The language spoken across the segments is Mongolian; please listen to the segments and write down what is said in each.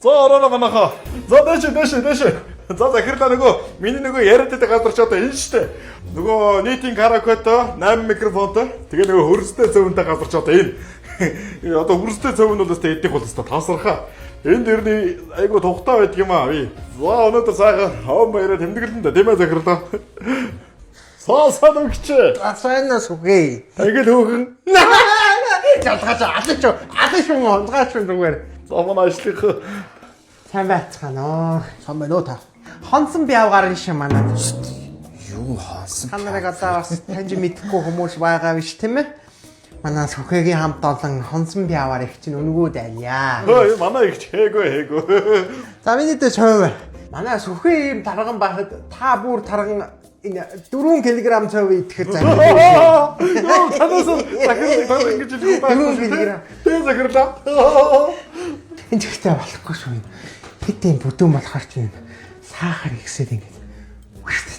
За ороо манайхаа. За дэше. За захирлаа нөгөө миний нөгөө яриад байгаа газар ч одоо энэ штэ. Нөгөө нийтийн караокето 8 микрофонтой. Тэгээ нөгөө хөрстэй цөвөнтэй газар ч одоо энэ. Одоо хөрстэй цөвөн бол өстэй эдних бол өстэй тасархаа. Энд дэрний айгу тухтай байдаг юм аа. За өнөөдөр сайхан хаван баяраа тэмдэглэн да тийм ээ захирлаа. Саасан өгч. Асаанаас үгүй. Айгэл хөөхөн. Ялгаач алаач онцгаач зүгээр. Заман ажлынх. Сайн байцгаана. Сайн байна уу та? Хонсон бяв гарна ши манад. Юу хаасан? Та нарыг одоо бас таньж мэдхгүй хүмүүс байгаа биш тийм ээ? Манай сүхэгийн хамт олон хонсон бяваар их чинь өнгөө дайя. Ой манай ихч хээгөө. За миний дэ цовь. Манай сүхээ юм тарган байхад та бүр тарган энэ 4 кг цовь идэхэр заа. Йоо танаас захирлаа ингэж хэлэх байх. Тэ захирлаа. Энэ ихтэй болохгүй шүү. Хэдийн бүдүүн болохоор чинь сахар ихсээд ингэ.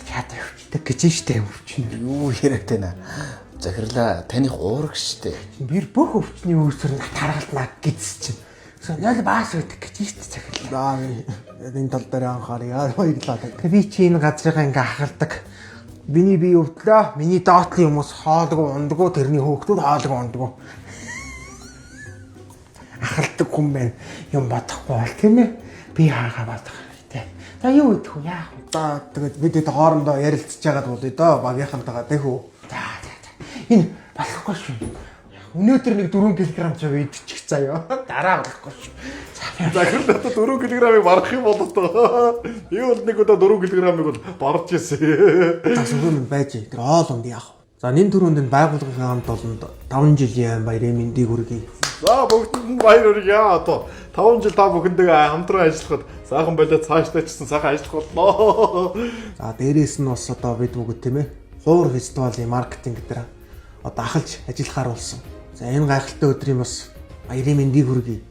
Яадаг явчихдаг гэж штэ өвчин. Юу яриад байна? Захирлаа таних уурах штэ. Бэр бүх өвчний үүсвэр таргалнаа гэж чинь. Сониол баас өгдөг гэж штэ захирлаа. Энэ тал дээр анхаарьяа баярлалаа. Би чи энэ газрыгаа ингээ ахалдаг. Миний бие өвдлөө. Миний доотлын хүмүүс хоолгүй ундгүй тэрний хөөхтүүд хоолгүй ундгүй. Ахалдаг хүн байна. Юм бодохгүй бол тийм ээ. Би хаагаа бодох хэрэгтэй. За юу идэх вэ? Яах вэ? За тэгээд бид хоорондоо ярилцж байгаад болъё доо. Багийнхантайгаа дэх үү. За. Энэ болохгүй шүү. Өнөөдөр нэг 4 кг цовь идчих заяа. Дараа болохгүй шүү. Захирлаа 4 кг-ыг барах юм бол одоо. Би бол нэг удаа 4 кг-ыг бол барж ирсэн. Асуусан байж. Тэр оол унд яах вэ? За нэн төрөнд энэ байгууллагын хамт олонд 5 жилийн баярын мэндийг хүргэе. За бүгдэнд нь баяр хүргэе. Одоо 5 жил та бүхэндээ хамтран ажиллахад сайхан болоод цаашдаа ч гэсэн сайхан ажиллах болноо. За дээрээс нь бас одоо бид бүгд тийм ээ. Хуур фестивалийн маркетинг дээр одоо ахалж ажиллахаар болсон. За энэ гайхалтай өдрийн бас баярын мэндийг хүргэе.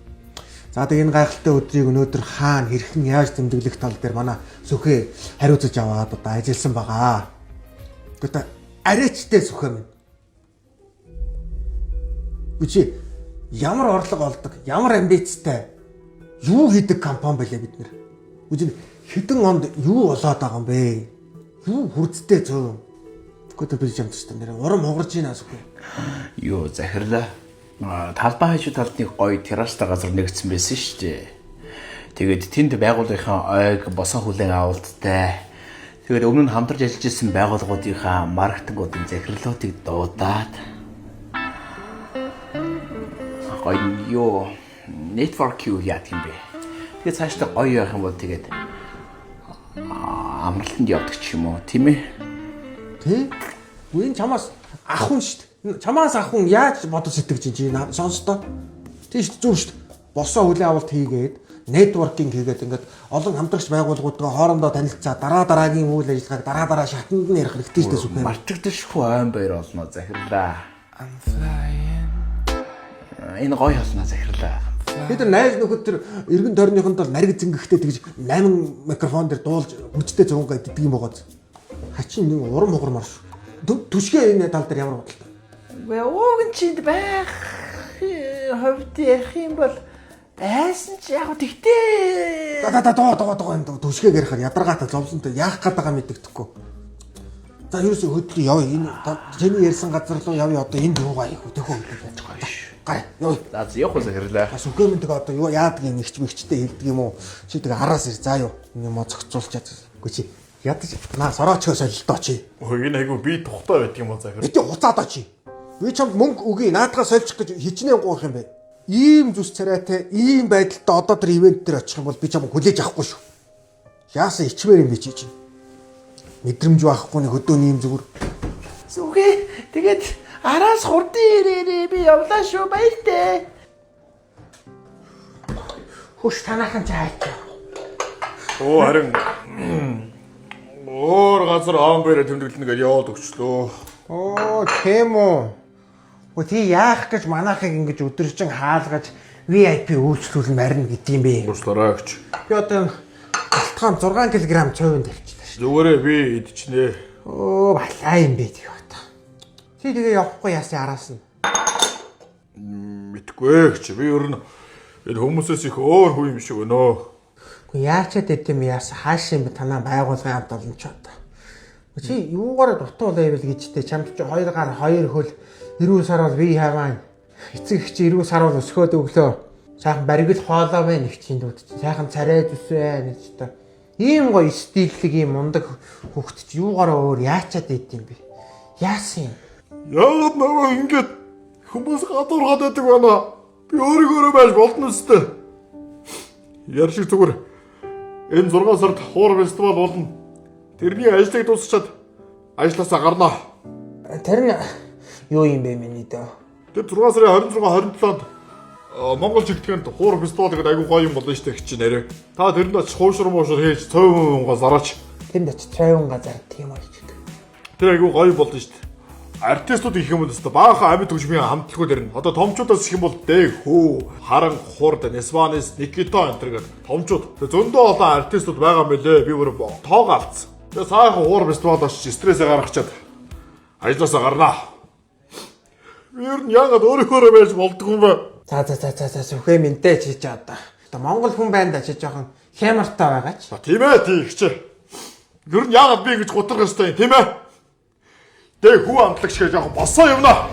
За тэгээ энэ гайхалтай өдрийг өнөөдөр хаана хэрхэн яаж тэмдэглэх тал дээр манай сүхээ хариуцаж аваад одоо ажилласан байгаа. Гэхдээ арайчтай сүхээ минь. Үчи ямар орлого олдог, ямар амбицтай юу хийдэг компани байлаа бид нэр. Үчи хэдэн онд юу болоод байгаа юм бэ? Юу хүрдтэй зөө. Гэхдээ би ч юмдсан нэр урам хугарж байна сүхээ. Юу захирлаа. Талбай хажуу талд нэг гоё террастай газар нэгдсэн байсан шүү дээ. Тэгээд тэнд байгууллагынхаа ойг босон хүлээн авалттай. Тэгээд өмнө нь хамтарч ажиллаж ирсэн байгууллагуудынхаа маркетингуудын захирлуудыг дуудаад гоё юу network юу яах юм бэ? Тэгээд цаашдаа гоё явах юм бол тэгээд амралтанд явдаг ч юм уу, тийм ээ? Тэ? Үн чамаас ахын шүү дээ. Чамаас ахын яаж бодож сэтгэж чи сонстоо. Тийш зүр шүү дээ. Босоо хүлээн авалт хийгээд нетворкинг хийгээд ингээд олон хамтрагч байгууллагуудгаа хоорондоо танилцаа дараагийн үйл ажиллагааг дараа шатанд нь ярих хэрэгтэй шүү дээ сүхээ. Мартагдчихгүй айн баяр олно захирлаа. Энэ гоё болно захирлаа. Бид нар найз нөхөд тэр эргэн тойрныхонд бол нариг зингэхтэй тэгж 8 микрофон дээр дуулж хүчтэй зөвгөө иддэг юм байгаа. Хачин нэг урам хугармар шүү. Түшгээ энэ тал дээр ямар бодлоо? Вэ ууган чинд байх ховд ярих юм бол байсан ч яг тэгтээ. Доо энэ түшгээр ярихаар ядаргаатай зовлонтой яах гээд байгаа мэддэхгүй. За ерөөсөө хөдлөө яв энэ чиний ярьсан газар руу явъя одоо энд юугаа их өдөхөө байж байгаа шүү. Гай ёо. За явах захирлаа. Бас үгэмэндэг одоо юу яадаг юм ихч мэгчтэй хэлдэг юм уу? Чи тэгээ араас ир заа юу. Юм уу зохицуулчаад. Үгүй чи ядаж наа сороочгоо солилтоо чи. Ой энэ айгу би тухтай байдаг юм уу захир. Эти уцаадаа чи. Би чамд мөнгө өгье наадгаа сольчих гэж хичнээн гоох юм бэ. Ийм зүс царайтай ийм байдалтай одоо тэр ивент дээр очих юм бол би чамд хүлээж авахгүй шүү. Яасан ичмээр юм би чи чинь. Мэдрэмж байхгүй нэг хөдөөний юм зүгээр. Сүхээ тэгээд араас хурдан ирээрээ би явлаа шүү баяртай. Хөш танаахан чайч. Оо харин өөр газар хаан баяраа тэмдэглэнэ гэж яваад өгчлөө. Оо тийм үү. Үгүй яах гэж манайхыг ингэж өдөржин хаалгаж VIP үйлчлүүл марина гэдэг юм бэ. Уучлаарай өгч. Би одоо алтхан 6 кг цовын тавьчихлаа шүү. Зүгээрээ би идчихнэ. Оо балаа юм бэ тэг бата. Чи тэгээ явахгүй яасан араас нь. Мэдгүй ч би ер нь Энэ хүмүүсээс их өөр хүн юм шиг өнөө. Гэхдээ яачаад идэм яасан хаашаа юм бэ танаа байгуулгын хамт олон ч одоо. Чи юугаар дутуу левел гэжтэй чамд чи 2 гар 2 хөл 90 сар бол би хаваа. Эцэг чи 90 сар бол өсгөөд өглөө. Сайхан баригл хоолоо байна их чинь дүүд. Сайхан царай зүс байна гэж та. Ийм гоё стиллэг ийм мундаг хөхт чи юугаар өөр яачаад идэм бэ? Яасан юм? Яагаад наваа ингэж хүмүүс гадуургаад байдаг байна. Би өөрийгөө байж болно өстэй. Яар шиг зүгээр. Энэ 6 сард хуур фестивал болно. Тэрний ажлыг дуусчаад ажлаасаа гарнаа. Тэр нь юу юм бэ миний дөө? Тэр 6 сарын 26 27-нд Монгол чигтгэнд хуур фестивал гэдэг айгүй гоё юм болно шүү дээ чи нэрээ. Та тэрэнд очиж хуушрам хийж цөөнгөө зараач. Тэнд очиж цайван газар тийм байж. Тэр айгүй гоё болно шүү дээ. Артистууд их юм бол өстой баахан амьд хөгжмийн хамтлагууд ирнэ. Одоо томчуудаас их юм бол Дэг, Хүү, Харан, Хурд, Несванис, Никита энэ төр гэдэг томчууд. Тэгээ зөндөө олон артистууд байгаа мөлий. Би бүр тоогоо алдсан. Тэгээ сайхан хуур фестивал очиж стрессээ гаргачаад ажлаасаа гарнаа. Ер нь яагаад өөрөөхөө байж болдгүй юм бэ? За сүхэ минтэ чиж одоо. Одоо Монгол хүн байна да чи жоохон хямартай байгаач. Тийм ээ тийм ихчээ. Ер нь яагаад би ингэж гутрах ёстой юм тийм ээ? Тэг хүү амтлаг шиг жоохон босоо юмнаа.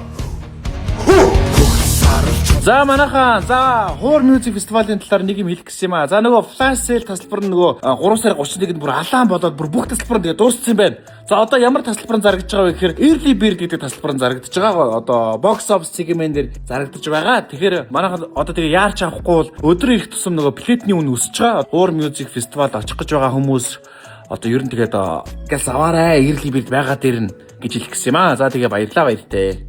За манайхан за хуур мьюзик фестивалийн талаар нэг юм хэлэх гэсэн юм аа. За нөгөө flash sale тасалбар нь нөгөө 3 сарын 31-нд бүр алаан болоод бүр бүх тасалбар нь тэгээ дууссан юм байна. За одоо ямар тасалбар зарагдж байгаа вэ гэхээр early bird гэдэг тасалбар нь зарагдж байгаа. Одоо box office segment дээр зарагдж байгаа. Тэгэхээр манайхан одоо тэгээ яарч авахгүй бол өдөр их тусам нөгөө плетний үн өсөж байгаа. Хуур мьюзик фестивал очих гэж байгаа хүмүүс одоо ер нь тэгээд газ аваарай early bird байгаа дээр нь гэж хэлэх гэсэн юм аа. За тэгээ баярлалаа баяртай.